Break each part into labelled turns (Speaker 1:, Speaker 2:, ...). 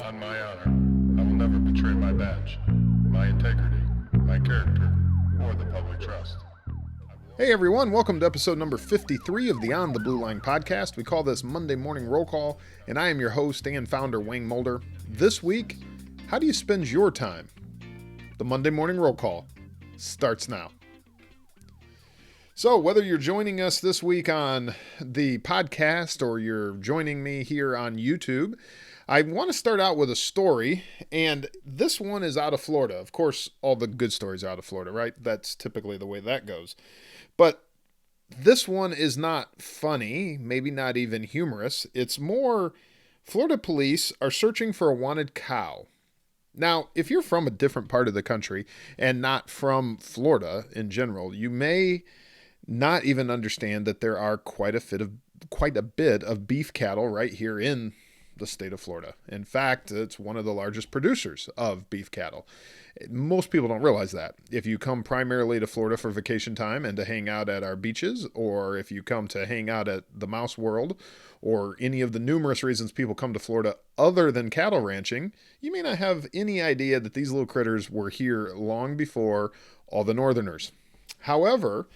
Speaker 1: On my honor, I will never betray my badge, my integrity, my character, or the public trust.
Speaker 2: Hey everyone, welcome to episode number 53 of the On the Blue Line podcast. We call this Monday Morning Roll Call, and I am your host and founder, Wayne Mulder. This week, how do you spend your time? The Monday Morning Roll Call starts now. So, whether you're joining us this week on the podcast or you're joining me here on YouTube, I want to start out with a story, and this one is out of Florida. Of course, all the good stories are out of Florida, right? That's typically the way that goes. But this one is not funny, maybe not even humorous. It's more, Florida police are searching for a wanted cow. Now, if you're from a different part of the country and not from Florida in general, you may not even understand that there are quite a bit of beef cattle right here in the state of Florida. In fact, it's one of the largest producers of beef cattle. Most people don't realize that. If you come primarily to Florida for vacation time and to hang out at our beaches, or if you come to hang out at the Mouse World, or any of the numerous reasons people come to Florida other than cattle ranching, you may not have any idea that these little critters were here long before all the northerners. However,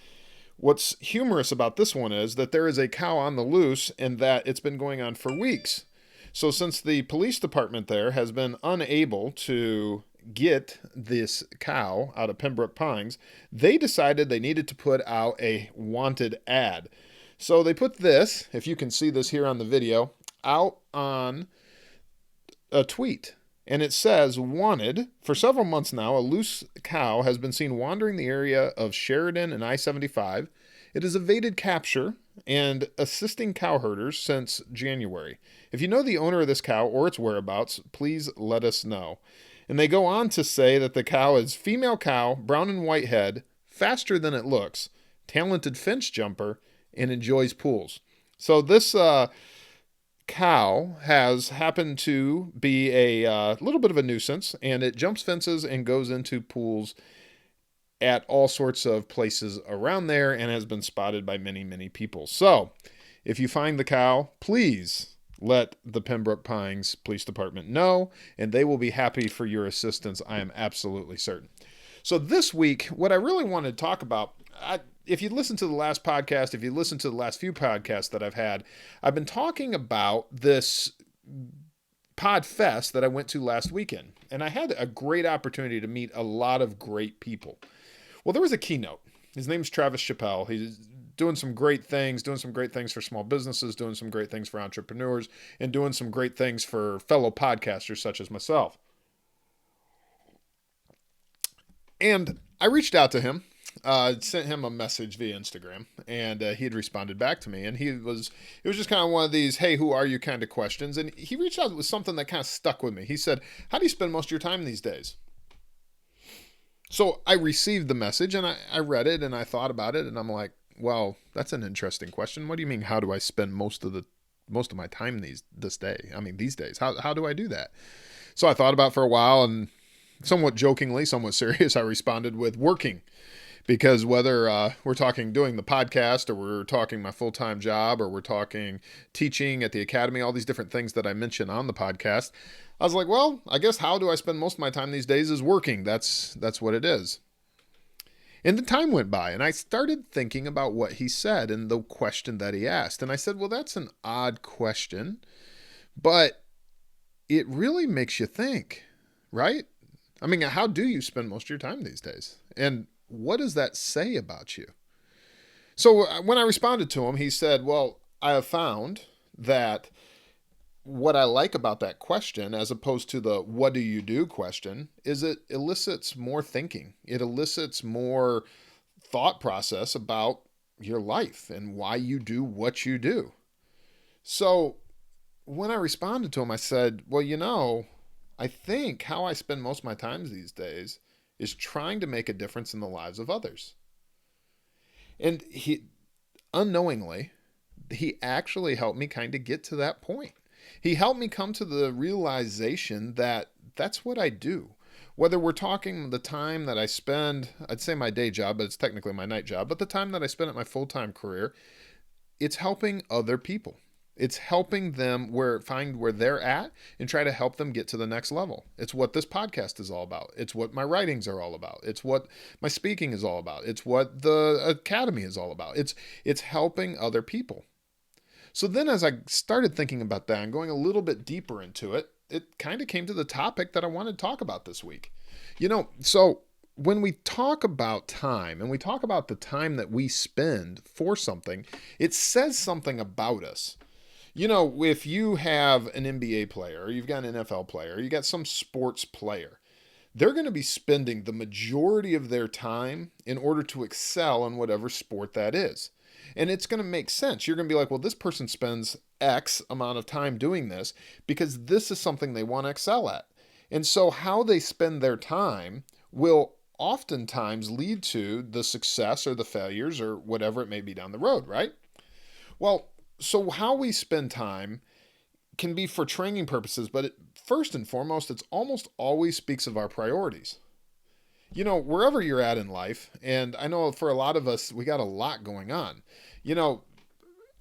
Speaker 2: what's humorous about this one is that there is a cow on the loose and that it's been going on for weeks. So since the police department there has been unable to get this cow out of Pembroke Pines, they decided they needed to put out a wanted ad. So they put this, if you can see this here on the video, out on a tweet. And it says, wanted, for several months now, a loose cow has been seen wandering the area of Sheridan and I-75. It has evaded capture and assisting cow herders since January. If you know the owner of this cow or its whereabouts, please let us know. And they go on to say that the cow is female cow, brown and white head, faster than it looks, talented fence jumper, and enjoys pools. So this cow has happened to be a little bit of a nuisance, and it jumps fences and goes into pools at all sorts of places around there and has been spotted by many, many people. So if you find the cow, please let the Pembroke Pines Police Department know, and they will be happy for your assistance. I am absolutely certain. So this week, what I really wanted to talk about, if you listen to the last podcast, if you listen to the last few podcasts that I've had, I've been talking about this Pod Fest that I went to last weekend, and I had a great opportunity to meet a lot of great people. Well, there was a keynote. His name's Travis Chappell. He's doing some great things for small businesses, doing some great things for entrepreneurs, and doing some great things for fellow podcasters such as myself. And I reached out to him, sent him a message via Instagram, and he had responded back to me. And it was just kind of one of these, hey, who are you kind of questions. And he reached out with something that kind of stuck with me. He said, how do you spend most of your time these days? So I received the message and I read it and I thought about it and I'm like, well, that's an interesting question. What do you mean? How do I spend most of my time these days? How do I do that? So I thought about it for a while and somewhat jokingly, somewhat serious, I responded with working. Because whether we're talking doing the podcast or we're talking my full-time job or we're talking teaching at the academy, all these different things that I mention on the podcast, I was like, well, I guess how do I spend most of my time these days is working. That's what it is. And the time went by and I started thinking about what he said and the question that he asked. And I said, well, that's an odd question, but it really makes you think, right? I mean, how do you spend most of your time these days? And what does that say about you? So when I responded to him, he said, well, I have found that what I like about that question, as opposed to the what do you do question, is it elicits more thinking. It elicits more thought process about your life and why you do what you do. So when I responded to him, I said, well, I think how I spend most of my time these days is trying to make a difference in the lives of others. And unknowingly, he actually helped me kind of get to that point. He helped me come to the realization that that's what I do. Whether we're talking the time that I spend, I'd say my day job, but it's technically my night job, but the time that I spend at my full-time career, it's helping other people. It's helping them find where they're at and try to help them get to the next level. It's what this podcast is all about. It's what my writings are all about. It's what my speaking is all about. It's what the academy is all about. It's helping other people. So then as I started thinking about that and going a little bit deeper into it, it kind of came to the topic that I wanted to talk about this week. So when we talk about time and we talk about the time that we spend for something, it says something about us. If you have an NBA player, or you've got an NFL player, or you got some sports player, they're going to be spending the majority of their time in order to excel in whatever sport that is. And it's going to make sense. You're going to be like, well, this person spends X amount of time doing this because this is something they want to excel at. And so how they spend their time will oftentimes lead to the success or the failures or whatever it may be down the road, right? Well, so how we spend time can be for training purposes, but first and foremost, it's almost always speaks of our priorities. Wherever you're at in life, and I know for a lot of us, we got a lot going on.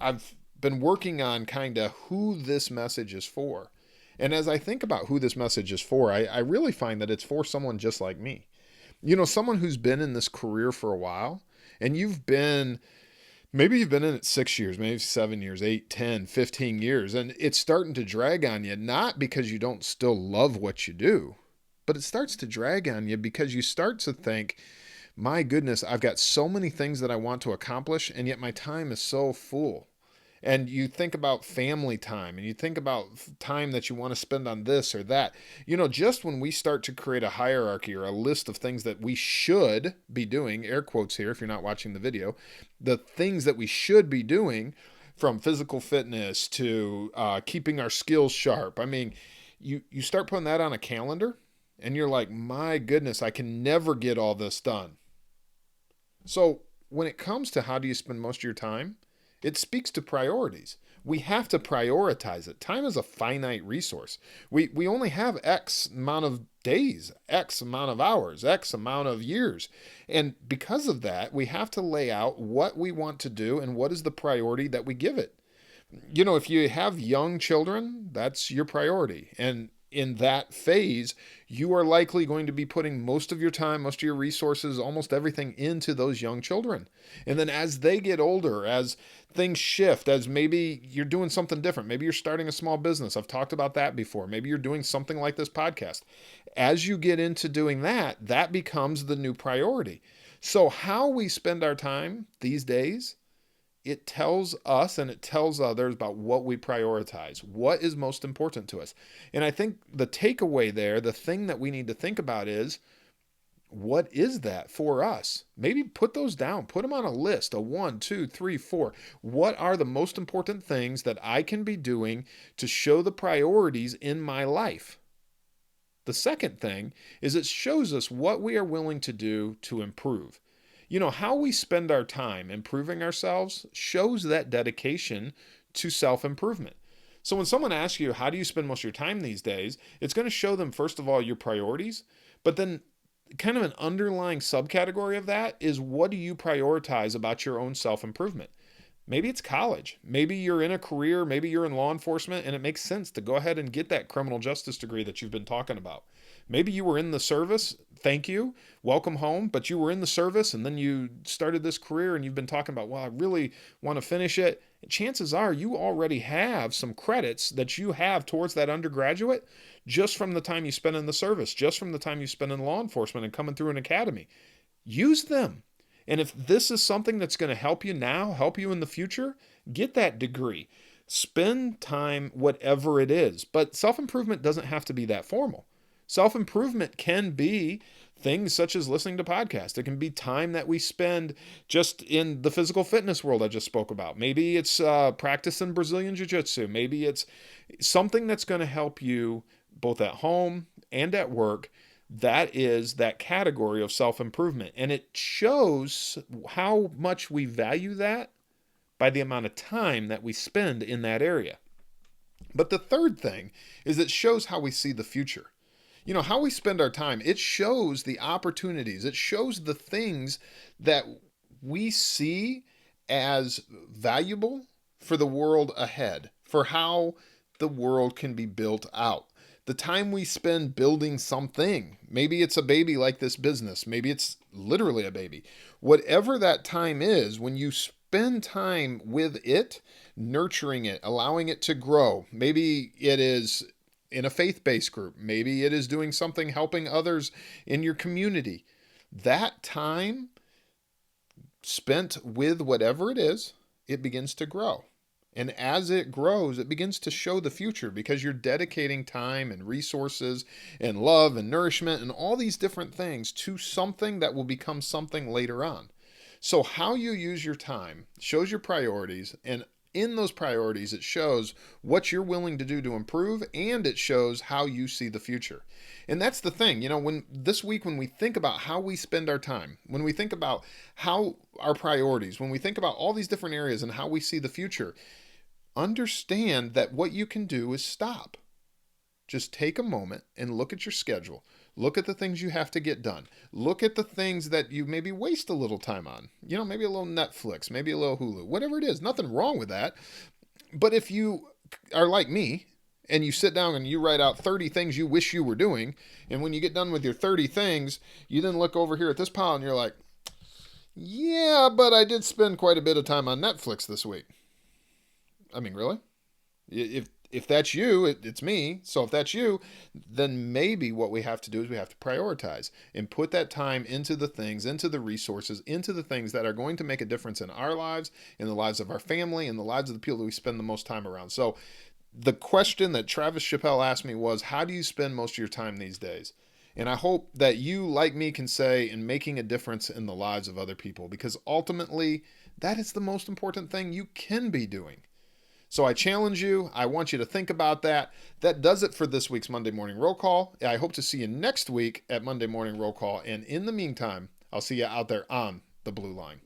Speaker 2: I've been working on kind of who this message is for. And as I think about who this message is for, I really find that it's for someone just like me. Someone who's been in this career for a while, and maybe you've been in it 6 years, maybe 7 years, 8, 10, 15 years, and it's starting to drag on you, not because you don't still love what you do, but it starts to drag on you because you start to think, my goodness, I've got so many things that I want to accomplish, and yet my time is so full. And you think about family time, and you think about time that you want to spend on this or that. Just when we start to create a hierarchy or a list of things that we should be doing, air quotes here if you're not watching the video, the things that we should be doing, from physical fitness to keeping our skills sharp. I mean, you start putting that on a calendar, and you're like, my goodness, I can never get all this done. So when it comes to how do you spend most of your time, it speaks to priorities. We have to prioritize it. Time is a finite resource. We only have X amount of days, X amount of hours, X amount of years. And because of that, we have to lay out what we want to do and what is the priority that we give it. If you have young children, that's your priority. And in that phase, you are likely going to be putting most of your time, most of your resources, almost everything into those young children. And then as they get older, as things shift, as maybe you're doing something different, maybe you're starting a small business. I've talked about that before. Maybe you're doing something like this podcast. As you get into doing that, that becomes the new priority. So how we spend our time these days, it tells us and it tells others about what we prioritize, what is most important to us. And I think the takeaway there, the thing that we need to think about is, what is that for us? Maybe put those down, put them on a list, a 1, 2, 3, 4. What are the most important things that I can be doing to show the priorities in my life? The second thing is it shows us what we are willing to do to improve. How we spend our time improving ourselves shows that dedication to self-improvement. So when someone asks you, how do you spend most of your time these days? It's going to show them, first of all, your priorities, but then kind of an underlying subcategory of that is, what do you prioritize about your own self-improvement? Maybe it's college. Maybe you're in a career, maybe you're in law enforcement, and it makes sense to go ahead and get that criminal justice degree that you've been talking about. Maybe you were in the service, thank you, welcome home, but you were in the service and then you started this career and you've been talking about, well, I really want to finish it. Chances are you already have some credits that you have towards that undergraduate just from the time you spent in the service, just from the time you spent in law enforcement and coming through an academy. Use them. And if this is something that's going to help you now, help you in the future, get that degree. Spend time, whatever it is. But self-improvement doesn't have to be that formal. Self-improvement can be things such as listening to podcasts. It can be time that we spend just in the physical fitness world I just spoke about. Maybe it's practicing Brazilian Jiu-Jitsu. Maybe it's something that's going to help you both at home and at work. That is that category of self-improvement. And it shows how much we value that by the amount of time that we spend in that area. But the third thing is it shows how we see the future. How we spend our time, it shows the opportunities. It shows the things that we see as valuable for the world ahead, for how the world can be built out. The time we spend building something, maybe it's a baby like this business, maybe it's literally a baby. Whatever that time is, when you spend time with it, nurturing it, allowing it to grow, maybe it is in a faith-based group, maybe it is doing something helping others in your community. That time spent with whatever it is, it begins to grow. And as it grows, it begins to show the future because you're dedicating time and resources and love and nourishment and all these different things to something that will become something later on. So how you use your time shows your priorities, and in those priorities, it shows what you're willing to do to improve, and it shows how you see the future. And that's the thing, when this week, when we think about how we spend our time, when we think about how our priorities, when we think about all these different areas and how we see the future, understand that what you can do is stop. Just take a moment and look at your schedule. Look at the things you have to get done. Look at the things that you maybe waste a little time on. Maybe a little Netflix, maybe a little Hulu, whatever it is. Nothing wrong with that. But if you are like me and you sit down and you write out 30 things you wish you were doing, and when you get done with your 30 things, you then look over here at this pile and you're like, yeah, but I did spend quite a bit of time on Netflix this week. I mean, really? If that's you, it's me. So if that's you, then maybe what we have to do is we have to prioritize and put that time into the things, into the resources, into the things that are going to make a difference in our lives, in the lives of our family, in the lives of the people that we spend the most time around. So the question that Travis Chappelle asked me was, how do you spend most of your time these days? And I hope that you, like me, can say in making a difference in the lives of other people, because ultimately that is the most important thing you can be doing. So I challenge you. I want you to think about that. That does it for this week's Monday Morning Roll Call. I hope to see you next week at Monday Morning Roll Call. And in the meantime, I'll see you out there on the blue line.